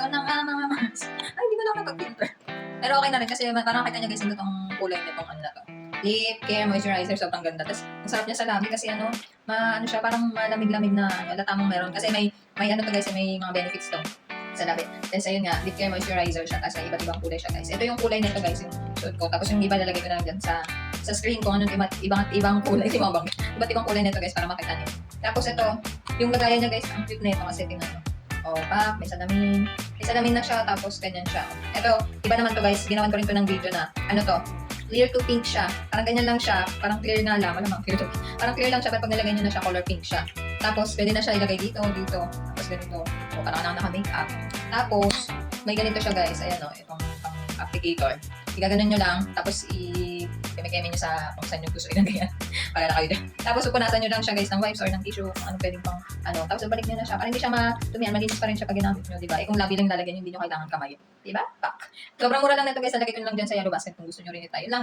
Ito na nga mga mas. Ay, hindi ko na kapag-filter. Pero okay na rin kasi parang nakita niya guys yung itong kulay nitong ano na to. Lip Care Moisturizer, sobrang ganda. Tapos, ang sarap niya sa labi kasi ano siya, parang malamig-lamig na alata mong meron. Kasi may ano to guys, may mga benefits to sa labi. Tapos ayun nga, Lip Care Moisturizer siya. Tapos may iba't ibang kulay siya guys. Ito yung kulay nito guys, yung suot ko. Tapos yung iba lalagay ko na dyan sa screen ko, anong ibang kulay. Iba't ibang kulay nito guys para makita niyo. Tapos ito, yung lagayan niya guys, ang cute na ito kasi tingnan mo. Pak, may salamin. May salamin na siya, tapos ganyan siya. Ito, iba naman to guys, ginawan ko rin to ng video na, ano to, clear to pink siya. Parang ganyan lang siya, parang clear na lang, malamang clear to pink. Parang clear lang siya, pero pag nilagay niyo na siya, color pink siya. Tapos, pwede na siya ilagay dito, tapos ganito. Parang naka-makeup. Tapos, may ganito siya guys, ayan itong applicator. Igaganon nyo lang, tapos i-keme-keme nyo sa kung saan nyo gusto ilagay yan. Para na kayo dyan. Tapos pupunasan nyo lang siya guys ng wipes or ng tissue, kung ano pwedeng pang tapos balik nyo na siya. Para hindi siya matumihan, malinis pa rin siya pag ginamit nyo, diba? Kung labi lang lalagyan nyo, hindi nyo kailangan kamay. Diba? Pak. Sobrang mura lang nito guys, nalagay ko lang dyan sa yellow basket kung gusto nyo rin ito. Yun lang.